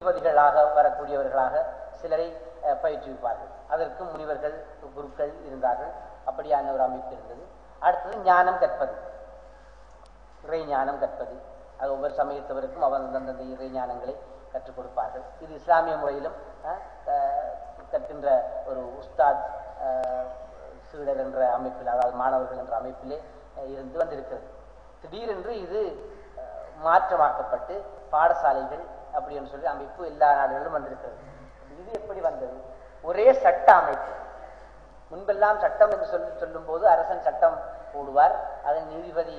நீதிபதிகளாக வரக்கூடியவர்களாக சிலரை பயிற்றுவிப்பார்கள். அதற்கு முனிவர்கள் குருக்கள் இருந்தார்கள். அப்படியான ஒரு அமைப்பு இருந்தது. அடுத்தது ஞானம் கற்பது, இறை ஞானம் கற்பது. அது ஒவ்வொரு சமயத்தவருக்கும் அந்தந்த இறை ஞானங்களை கற்றுக் கொடுப்பார்கள். இது இஸ்லாமிய முறையிலும் கற்கின்ற ஒரு உஸ்தாத் சீடர் என்ற அமைப்பில், அதாவது மாணவர்கள் என்ற அமைப்பிலே இருந்து வந்திருக்கிறது. திடீரென்று இது மாற்றமாக்கப்பட்டு பாடசாலைகள் அப்படின்னு சொல்லி அமைப்பு எல்லா நாடுகளிலும் வந்திருக்கிறது. இது எப்படி வந்தது? ஒரே சட்ட அமைப்பு. முன்பெல்லாம் சட்டம் என்று சொல்லும் போது அரசன் சட்டம் போடுவார், அதன் நீதிபதி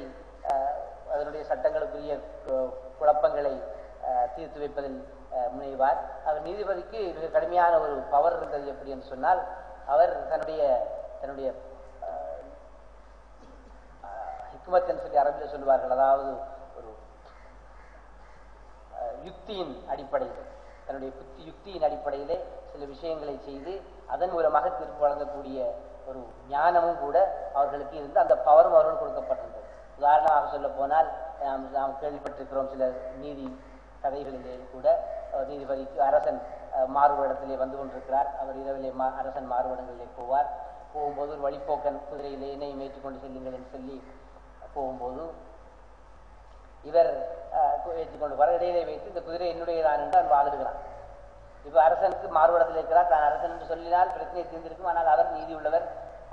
அதனுடைய சட்டங்களுக்குரிய குழப்பங்களை தீர்த்து வைப்பதில் முனைவார். அவர் நீதிபதிக்கு மிக கடுமையான ஒரு பவர் இருந்தது. எப்படி என்று சொன்னால், அவர் தன்னுடைய ஹிக்மத் என்று சொல்லி அரபில் சொல்லுவார்கள், அதாவது ஒரு யுக்தியின் அடிப்படையில், தன்னுடைய யுக்தியின் அடிப்படையிலே சில விஷயங்களை செய்து அதன் மூலமாக தீர்ப்பு வழங்கக்கூடிய ஒரு ஞானமும் கூட அவர்களுக்கு இருந்து அந்த பவரும் அவர்கள் கொடுக்கப்பட்டிருந்தது. உதாரணமாக சொல்ல போனால், நாம் கேள்விப்பட்டிருக்கிறோம் சில நீதி கதைகளிலே கூட, நீதிபதிக்கு அரசன் மாறுவேடத்திலே வந்து கொண்டிருக்கிறார். அவர் இரவிலே அரசன் மாறுவேடங்களிலே போகும்போது ஒரு வழிப்போக்கன் குதிரையிலே என்னையும் ஏற்றிக்கொண்டு செல்லுங்கள் என்று சொல்லி போகும்போது இவர் ஏற்றிக்கொண்டு வர இடையிலே வைத்து இந்த குதிரை என்னுடையதான் என்று அவன் வாதிடுகிறான். இப்ப அரசனுக்கு மாறுவேடத்தில் இருக்கிறார், தான் அரசன் என்று சொல்லினால் பிரச்சனை தீர்ந்திருக்கும். ஆனால் அவர் நீதி உள்ளவர்,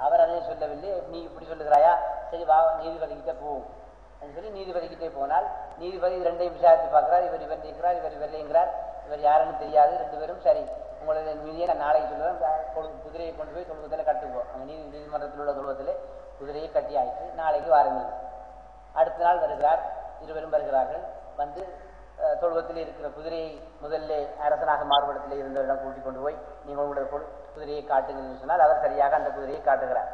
அவர் அதை சொல்லவில்லை. நீ இப்படி சொல்லுகிறாயா, சரி வா நீதிபதிக்கிட்ட போவோம் என்று சொல்லி நீதிபதிக்கிட்டே போனால், நீதிபதி ரெண்டையும் விசாரித்து பார்க்கிறார். இவர் இருக்கிறார், இவர் வெள்ளைங்கிறார், இவர் யாருன்னு தெரியாது. ரெண்டு பேரும் சரி உங்களுடைய மீதியை நான் நாளைக்கு சொல்லுவேன், குதிரையை கொண்டு போய் தொழுவத்தில் கட்டுவோம். அங்கே நீதிமன்றத்தில் உள்ள தொழுவத்தில் குதிரையை கட்டி ஆயிற்று, நாளைக்கு வாருங்கள். அடுத்த நாள் வருகிறார், இருவரும் வருகிறார்கள். வந்து தொழுவத்தில் இருக்கிற குதிரையை முதல்ல அரசனாக மாறுபடத்தில் இருந்தவரிடம் கூட்டிக் கொண்டு போய் நீங்கள் உங்களுடைய குதிரையை காட்டுங்கள் என்று சொன்னால் அவர் சரியாக அந்த குதிரையை காட்டுகிறார்.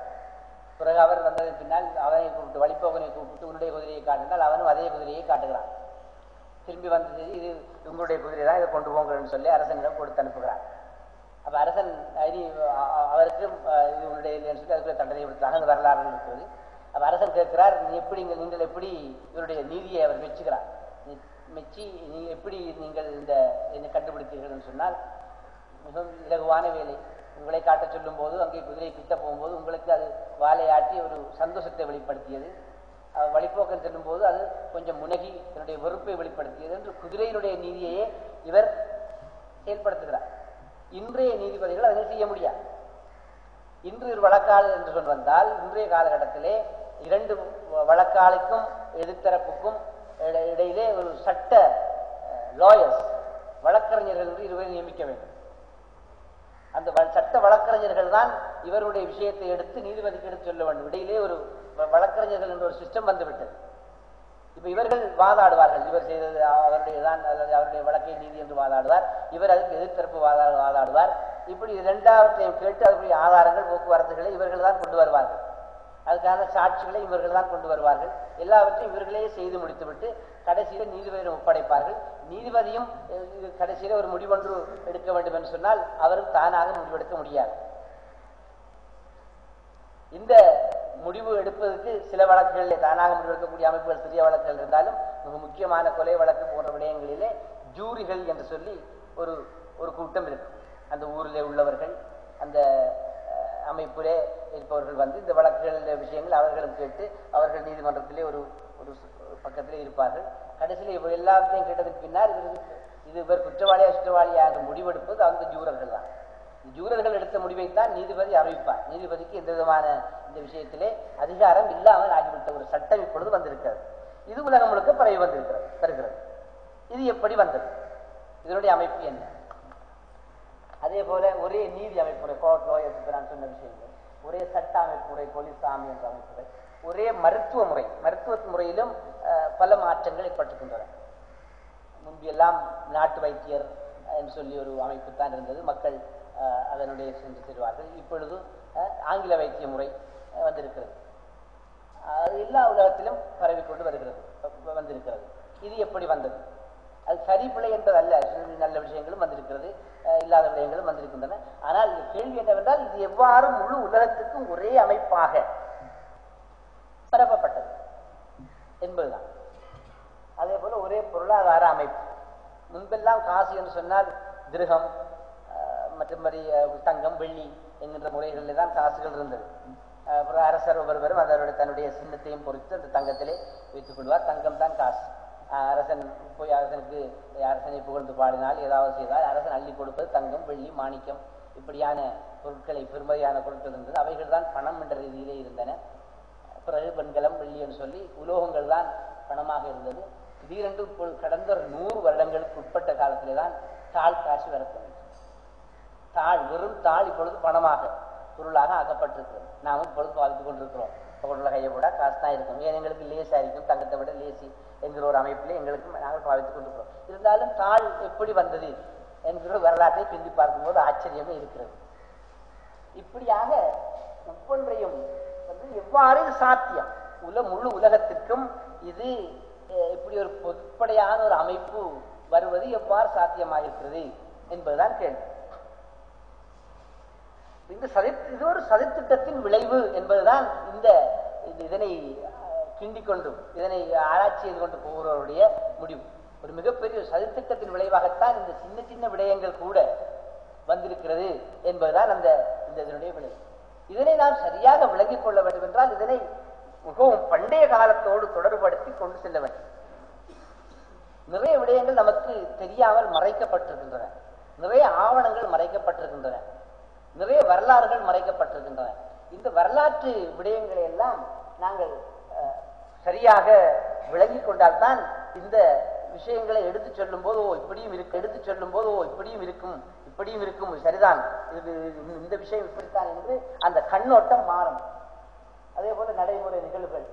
பிறகு அவர் வந்ததன் பின்னால் அவனை கூப்பிட்டு, வழிப்போகனை கூப்பிட்டு உன்னுடைய குதிரையை காட்டினால் அவனும் அதே குதிரையை காட்டுகிறான். திரும்பி வந்து இது உங்களுடைய குதிரை தான், இதை கொண்டு போங்கன்னு சொல்லி அரசனிடம் கொடுத்து அனுப்புகிறார். அப்ப அரசன் அவருக்கு இது உன்னுடைய இல்லைன்னு சொல்லி அதுக்குள்ள தண்டனை கொடுத்தாங்க. அந்த வரலாறு இருக்கிறது. அப்ப அரசன் கேட்கிறார், நீங்கள் எப்படி இவருடைய நீதியை அவர் மெச்சுகிறார், மெச்சி எப்படி நீங்கள் என்னை கண்டுபிடித்தீர்கள் சொன்னால், மிகவும் இலகுவான வேலை. உங்களை காட்ட சொல்லும் போது அங்கே குதிரை கிட்ட போகும்போது உங்களுக்கு அது வாழையாட்டி ஒரு சந்தோஷத்தை வெளிப்படுத்தியது. வழிப்போக்கன் செல்லும் போது அது கொஞ்சம் முனகி தன்னுடைய வெறுப்பை வெளிப்படுத்தியது என்று குதிரையினுடைய நீதியையே இவர் செயல்படுத்துகிறார். இன்றைய நீதிபதிகள் அதனை செய்ய முடியாது. இன்று ஒரு வழக்காடு என்று சொல் வந்தால், இன்றைய காலகட்டத்திலே இரண்டு வழக்காளுக்கும் எதிர்த்தரப்புக்கும் இடையிலே ஒரு சட்ட லாயர்ஸ், வழக்கறிஞர்கள் என்று இருவரை நியமிக்க வேண்டும். அந்த சட்ட வழக்கறிஞர்கள் தான் இவருடைய விஷயத்தை எடுத்து நீதிபதிக்கு எடுத்து சொல்ல வேண்டும். இடையிலே ஒரு வழக்கறிஞர்கள் என்ற ஒரு சிஸ்டம் வந்துவிட்டது. இப்ப இவர்கள் வாதாடுவார்கள், இவர் செய்தது அவருடையதான் அல்லது அவருடைய வழக்கை நீதி என்று வாதாடுவார், இவர் அதுக்கு எதிர்த்தரப்பு வாதாடுவார். இப்படி இரண்டாவற்றையும் கேட்டு அதற்குரிய ஆதாரங்கள், போக்குவரத்துகளை இவர்கள் தான் கொண்டு வருவார்கள். அதுக்கான சாட்சிகளை இவர்கள் தான் கொண்டு வருவார்கள். எல்லாவற்றையும் இவர்களே செய்து முடித்துவிட்டு கடைசியில் நீதிபதியிடம் ஒப்படைப்பார்கள். நீதிபதியும் கடைசியில் ஒரு முடிவொன்று எடுக்க வேண்டும் என்று சொன்னால் அவரும் தானாக முடிவெடுக்க முடியாது. இந்த முடிவு எடுப்பதற்கு சில வழக்குகளிலே தானாக முடிவெடுக்கக்கூடிய அமைப்புகள், சிறிய வழக்குகள் இருந்தாலும் மிக முக்கியமான கொலை வழக்கு போன்ற விடயங்களிலே ஜூரிகள் என்று சொல்லி ஒரு கூட்டம் இருக்கும். அந்த ஊரிலே உள்ளவர்கள், அந்த அமைப்பிலே இருப்பவர்கள் வந்து இந்த வழக்குகளில் விஷயங்கள் அவர்களும் கேட்டு அவர்கள் நீதிமன்றத்திலே ஒரு பக்கத்திலே இருப்பார்கள். கடைசியில் எல்லாத்தையும் கேட்டதுக்கு பின்னால் இவர் குற்றவாளியா என்று முடிவெடுப்பது அந்த ஜூரர்கள் தான். ஜூரர்கள் எடுத்த முடிவைத்தான் நீதிபதி அறிவிப்பார். நீதிபதிக்கு எந்த விதமான இந்த விஷயத்திலே அதிகாரம் இல்லாமல் ஆகிவிட்ட ஒரு சட்டம் இப்பொழுது வந்திருக்கிறது. இது உலகம் முழுக்க பரவி வருகிறது. இது எப்படி வந்தது? இதனுடைய அமைப்பு என்ன? அதே போல ஒரே நீதி அமைப்புரை, கோர்ட் லாயர்ஸ் நான் சொன்ன விஷயங்கள், ஒரே சட்ட அமைப்புரை, போலீஸ் ஆமி என்ற அமைப்புரை, ஒரே மருத்துவ முறையிலும் பல மாற்றங்கள் ஏற்பட்டுகின்றன. முன்பெல்லாம் நாட்டு வைத்தியர் என்று சொல்லி ஒரு அமைப்பு தான் இருந்தது. மக்கள் அதனுடைய சென்று செல்வார்கள். இப்பொழுது ஆங்கில வைத்திய முறை வந்திருக்கிறது. அது எல்லா உலகத்திலும் பரவிக்கொண்டு வந்திருக்கிறது. இது எப்படி வந்தது? அது சரி பிழை என்பது அல்ல. நல்ல விஷயங்களும் வந்திருக்கிறது, இல்லாத விடயங்களும் வந்திருக்கின்றன. ஆனால் இது கேள்வி என்னவென்றால், இது எவ்வாறு முழு உலகத்துக்கும் ஒரே அமைப்பாக பரப்பப்பட்டது என்பதுதான். அதே போல ஒரே பொருளாதார அமைப்பு, முன்பெல்லாம் காசு என்று சொன்னால் திருகம், மற்றபடி தங்கம், வெள்ளி என்கின்ற முறைகளில் தான் காசுகள் இருந்தது. அப்புறம் அரசர் ஒவ்வொருவரும் அதனுடைய தன்னுடைய சின்னத்தையும் பொறுத்து அந்த தங்கத்திலே வைத்துக் கொள்வார். தங்கம் தான் காசு. அரசன் போய் அரசனை புகழ்ந்து பாடினால் ஏதாவது செய்தால் அரசன் அள்ளி கொடுப்பது தங்கம், வெள்ளி, மாணிக்கம் இப்படியான பொருட்களை, பெருமதியான பொருட்கள் இருந்தது. அவைகள் தான் பணம் என்ற ரீதியிலே இருந்தன. பிறகு வெண்கலம், வெள்ளி என்று சொல்லி உலோகங்கள் தான் பணமாக இருந்தது. திடீரென்று கடந்த ஒரு 100 வருடங்களுக்கு உட்பட்ட காலத்திலே தான் தாள் காசு வரப்போம். தாள், வெறும் தாள் இப்பொழுது பணமாக பொருளாக ஆக்கப்பட்டிருக்கிறது. நாமும் இப்பொழுது பாதித்துக் கொண்டிருக்கிறோம். பொருளை கையை விட காசு தான் இருக்கும். ஏன் எங்களுக்கு லேசா இருக்கும், தங்கத்தை விட லேசி என்கிற ஒரு அமைப்பிலே எங்களுக்கு நாங்கள் பாதித்துக் கொண்டிருக்கிறோம். இருந்தாலும் தாள் எப்படி வந்தது என்கிற வரலாற்றை கிண்டி பார்க்கும்போது ஆச்சரியமே இருக்கிறது. இப்படியாக ஒவ்வொன்றையும் எவ்வாறு சாத்தியம், முழு உலகத்திற்கும் இது இப்படி ஒரு பொதுப்படையான ஒரு அமைப்பு வருவது எவ்வாறு சாத்தியமாயிருக்கிறது என்பதுதான் கேள்வி. இது ஒரு சதித்திட்டத்தின் விளைவு என்பதுதான் இதனை கிண்டிக் கொண்டும் இதனை ஆராய்ச்சி செய்து கொண்டு போகிறவருடைய முடிவு. ஒரு மிகப்பெரிய சதித்திட்டத்தின் விளைவாகத்தான் இந்த சின்ன சின்ன விடயங்கள் கூட வந்திருக்கிறது என்பதுதான் இதனுடைய விளைவு. இதனை நாம் சரியாக விளங்கிக் கொள்ள வேண்டும் என்றால் இதனை மிகவும் பண்டைய காலத்தோடு தொடர்படுத்தி கொண்டு செல்ல வேண்டும். நிறைய விடயங்கள் நமக்கு தெரியாமல் மறைக்கப்பட்டிருக்கின்றன. நிறைய ஆவணங்கள் மறைக்கப்பட்டிருக்கின்றன. நிறைய வரலாறுகள் மறைக்கப்பட்டிருக்கின்றன. இந்த வரலாற்று விடயங்களை எல்லாம் நாங்கள் சரியாக விளங்கிக் கொண்டால்தான் இந்த விஷயங்களை எடுத்து சொல்லும் போது இப்படியும் இருக்கு, எடுத்து சொல்லும் போது இப்படியும் இருக்கும், இப்படியும் இருக்கும், சரிதான், இந்த விஷயம் இப்படித்தான் என்று அந்த கண்ணோட்டம் மாறும். அதே போல நடைமுறை நிகழ்வுகள்,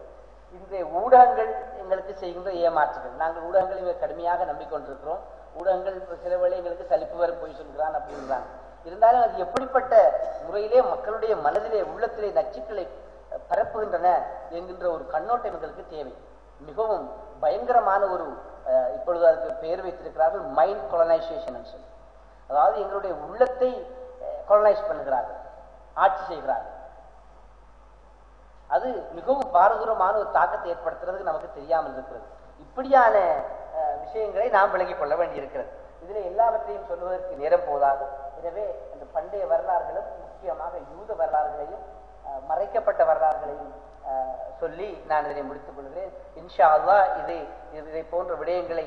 இன்றைய ஊடகங்கள் எங்களுக்கு செய்கின்ற ஏமாற்றுகள். நாங்கள் ஊடகங்களை கடுமையாக நம்பிக்கொண்டிருக்கிறோம். ஊடகங்கள் சில வேளை எங்களுக்கு சலிப்பு வர போய் சொல்கிறான் அப்படின்றாங்க. இருந்தாலும் அது எப்படிப்பட்ட முறையிலே மக்களுடைய மனதிலே, உள்ளத்திலே நச்சுக்களை பரப்புகின்றன என்கின்ற ஒரு கண்ணோட்டம் எங்களுக்கு தேவை. மிகவும் பயங்கரமான ஒரு இப்பொழுது அதுக்கு பெயர் வைத்திருக்கிறார்கள் மைண்ட் கொலனைசேஷன் சொல்லி. அதாவது எங்களுடைய உள்ளத்தை கொலனைஸ் பண்ணுகிறார்கள், ஆட்சி செய்கிறார்கள். அது மிகவும் பாரதூரமான ஒரு தாக்கத்தை ஏற்படுத்துறதுக்கு நமக்கு தெரியாமல் இருக்கிறது. இப்படியான விஷயங்களை நாம் விளங்கிக் கொள்ள வேண்டியிருக்கிறது. இதுல எல்லாவற்றையும் சொல்வதற்கு நேரம் போதாது. எனவே அந்த பண்டைய வரலாறுகளும், முக்கியமாக யூத வரலாறுகளையும் மறைக்கப்பட்ட வரலாறுகளையும் சொல்லி நான் இதனை முடித்துக் கொள்கிறேன். இன்ஷா அல்லாஹ் இதை போன்ற விடயங்களை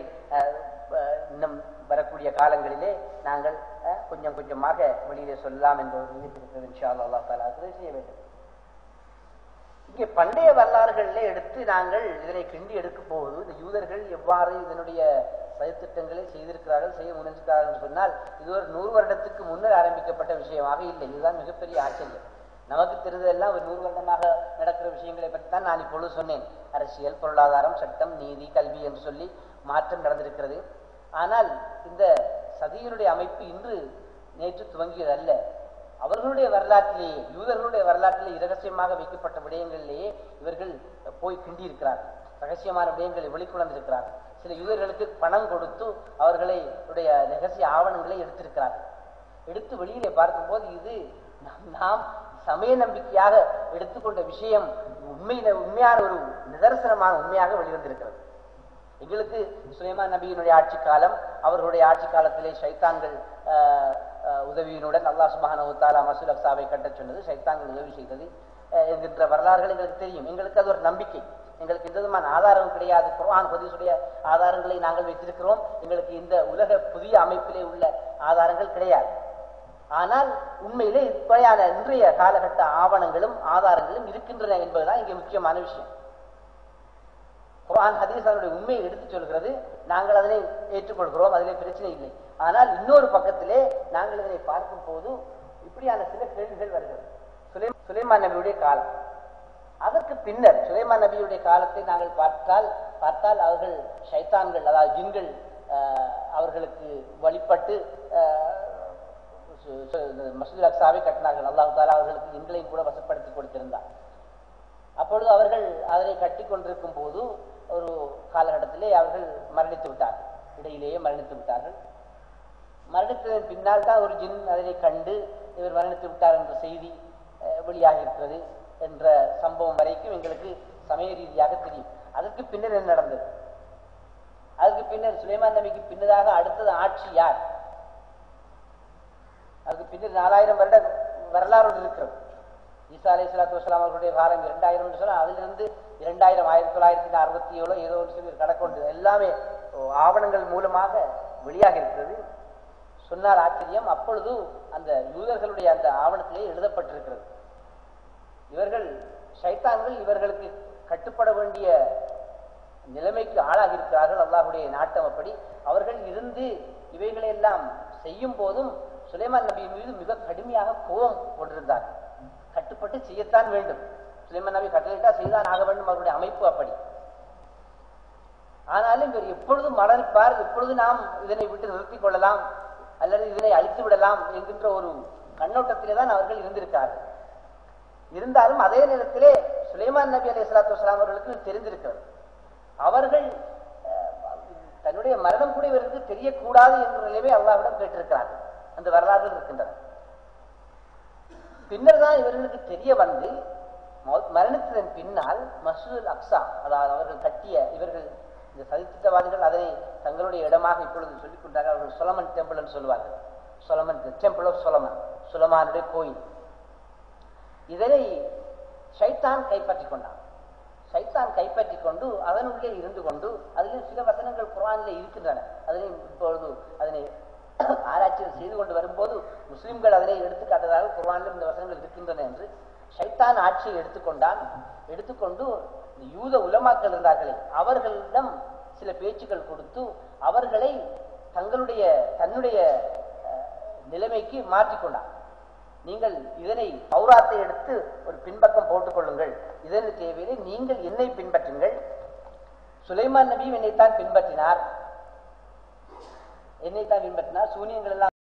இன்னும் வரக்கூடிய காலங்களிலே நாங்கள் கொஞ்சம் கொஞ்சமாக வெளியிலே சொல்லலாம் என்ற ஒரு நினைத்திருக்கிறது. இன்ஷா அல்லாஹ் தஆலா அதை செய்ய வேண்டும். இங்கே பண்டைய வரலாறுகளிலே எடுத்து நாங்கள் இதனை கிண்டி எடுக்க போவது, இந்த யூதர்கள் எவ்வாறு இதனுடைய சதித்திட்டங்களை செய்திருக்கிறார்கள், செய்ய முயற்சிக்கிறார்கள் என்று சொன்னால் இது ஒரு 100 வருடத்துக்கு முன்னர் ஆரம்பிக்கப்பட்ட விஷயமாக இல்லை. இதுதான் மிகப்பெரிய ஆச்சரியம். நமக்கு தெரிந்ததெல்லாம் ஒரு 100 வருடமாக நடக்கிற விஷயங்களை பற்றி தான் நான் இப்பொழுது சொன்னேன். அரசியல், பொருளாதாரம், சட்டம், நீதி, கல்வி என்று சொல்லி மாற்றம் நடந்திருக்கிறது. ஆனால் இந்த சதியினுடைய அமைப்பு இன்று நேற்று துவங்கியது அல்ல. அவர்களுடைய வரலாற்றிலேயே, யூதர்களுடைய வரலாற்றிலே இரகசியமாக வைக்கப்பட்ட விடயங்களிலேயே இவர்கள் போய் கிண்டியிருக்கிறார்கள். ரகசியமான விடயங்களை வெளிக்கொண்டிருக்கிறார்கள். சில யூதர்களுக்கு பணம் கொடுத்து அவர்களை ரகசிய ஆவணங்களை எடுத்திருக்கிறார்கள். எடுத்து வெளியிலே பார்க்கும்போது இது நாம் சமய நம்பிக்கையாக எடுத்துக்கொண்ட விஷயம் உண்மையான ஒரு நிதர்சனமான உண்மையாக வெளிவந்திருக்கிறது. எங்களுக்கு சுலைமான் நபியினுடைய ஆட்சி காலம், அவர்களுடைய ஆட்சி காலத்திலே ஷைத்தான்கள் உதவியினுடன் அல்லாஹ் சுப்ஹானஹு வ தஆலா மஸ்ஜித் அக்ஸாவை கட்டச் சொன்னது, ஷைத்தான்கள் உதவி செய்தது என்கின்ற வரலாறுகள் எங்களுக்கு தெரியும். எங்களுக்கு அது ஒரு நம்பிக்கை. எங்களுக்கு எந்த விதமான ஆதாரம் கிடையாது. குர்ஆன் ஹதீஸுடைய ஆதாரங்களை நாங்கள் வைத்திருக்கிறோம். எங்களுக்கு இந்த உலக புதிய அமைப்பிலே உள்ள ஆதாரங்கள் கிடையாது. ஆனால் உண்மையிலே இப்படியான இன்றைய காலகட்ட ஆவணங்களும் ஆதாரங்களும் இருக்கின்றன என்பதுதான் இங்கே முக்கியமான விஷயம். குர்ஆன் ஹதீஸ் அதனுடைய உண்மையை எடுத்துச் சொல்கிறது. நாங்கள் அதனை ஏற்றுக்கொள்கிறோம், அதிலே பிரச்சனை இல்லை. ஆனால் இன்னொரு பக்கத்திலே நாங்கள் இதனை பார்க்கும் போது இப்படியான சில கேள்விகள் வருகிறது. சுலைமான் நபியுடைய காலம், அதற்கு பின்னர் சுலைமான் நபியுடைய காலத்தை நாங்கள் பார்த்தால் அவர்கள் ஷைத்தான்கள், அதாவது ஜின்கள் அவர்களுக்கு வழிபட்டு மஸ்ஜித் அக்ஸாவை கட்டினார்கள். அல்லாஹ் தஆலா அவர்களுக்கு ஜின்களையும் கூட வசப்படுத்தி கொடுத்திருந்தார். அப்பொழுது அவர்கள் அதனை கட்டி கொண்டிருக்கும் போது ஒரு காலகட்டத்திலே அவர்கள் மரணித்து விட்டார்கள். இடையிலேயே மரணித்து விட்டார்கள். மரணித்ததன் பின்னால் தான் ஒரு ஜின் அதனை கண்டு இவர் மரணித்து விட்டார் என்ற செய்தி வெளியாக இருக்கிறது என்ற சம்பவம் வரைக்கும் எங்களுக்கு சமய ரீதியாக தெரியும். அதற்கு பின்னர் என்ன நடந்தது? அதுக்கு பின்னர் சுலைமான் நபிக்கு பின்னதாக அடுத்தது ஆட்சி யார்? அதுக்கு பின்னர் 4000 வருட வரலாறு இருக்கிறது. ஈசா அலைஹிஸ்ஸலாத்து வஸ்ஸலாம் அவர்களுடைய காலம் 2000 சொன்னா அதிலிருந்து 2000 1967 ஏதோ ஒரு சில கணக்கொண்டு எல்லாமே ஆவணங்கள் மூலமாக வெளியாக இருக்கிறது. சொன்னால் ஆச்சரியம், அப்பொழுது அந்த யூதர்களுடைய அந்த ஆவணத்திலே எழுதப்பட்டிருக்கிறது, இவர்கள் ஷைத்தான்கள் இவர்களுக்கு கட்டுப்பட வேண்டிய நிலைமைக்கு ஆளாகி இருக்கிறார்கள். அல்லாஹ்வுடைய நாட்டம் அப்படி. அவர்கள் இருந்து இவைகளை எல்லாம் செய்யும் போதும் சுலைமான் நபி மீது மிக கடுமையாக கோபம் கொண்டிருந்தார். கட்டுப்பட்டு செய்யத்தான் வேண்டும், சுலைமான் நபி கட்டளையிட்டா செய்தான் ஆக வேண்டும், அவருடைய அமைப்பு அப்படி. ஆனாலும் இவர் எப்பொழுதும் மரணிப்பார், எப்பொழுது நாம் இதனை விட்டு நிறுத்திக் கொள்ளலாம் அல்லது இதனை அழித்து விடலாம் என்கின்ற ஒரு கண்ணோட்டத்திலே தான் அவர்கள் இருந்திருக்கார்கள். இருந்தாலும் அதே நேரத்திலே சுலைமான் நபி அலைஹிஸ்ஸலாத்து வஸ்ஸலாம் அவர்களுக்கு தெரிந்திருக்கிறது, அவர்கள் தன்னுடைய மரணம் கூட இவருக்கு தெரியக்கூடாது என்ற நிலையை அல்லாஹ்விடம் கேட்டிருக்கிறார்கள். அந்த வரலாறுகள் இருக்கின்றன. பின்னர் தான் இவர்களுக்கு தெரிய வந்து மரணத்தின் பின்னால் மஸ்ஜிதுல் அக்ஸா, அதாவது அவர்கள் கட்டிய இவர்கள் இந்த சதித்திட்டவாதிகள் அதனை தங்களுடைய இடமாக இப்பொழுது சொல்லிக் கொண்டார்கள். அவர்கள் சொலமன் டெம்பிள் என்று சொல்லுவார்கள். சொலமன் டெம்பிள் ஆஃப் சொலமன், சுலமானுடைய கோயில். இதனை ஷைத்தான் கைப்பற்றி கொண்டான். ஷைத்தான் கைப்பற்றி கொண்டு அதனுள்ளே இருந்து கொண்டு அதில் சில வசனங்கள் குர்ஆனிலே இருக்கின்றன. அதனை இப்பொழுது அதனை ஆராய்ச்சிகள் செய்து கொண்டு வரும்போது முஸ்லிம்கள் அதனை எடுத்துக்காட்டதாக குர்ஆனிலும் இந்த வசனங்கள் இருக்கின்றன என்று ஷைத்தான் ஆட்சியை எடுத்துக்கொண்டு யூத உலமாக்கள் இருந்தார்களே அவர்களிடம் சில பேச்சுக்கள் கொடுத்து அவர்களை தன்னுடைய நிலைமைக்கு மாற்றிக்கொண்டார். நீங்கள் இதனை தௌராத்தை எடுத்து ஒரு பின்பக்கம் போட்டுக் கொள்ளுங்கள், இதற்கு தேவையில்லை, நீங்கள் என்னை பின்பற்றுங்கள். சுலைமான் நபியும் என்னைத்தான் பின்பற்றினார், சூனியங்கள் எல்லாம்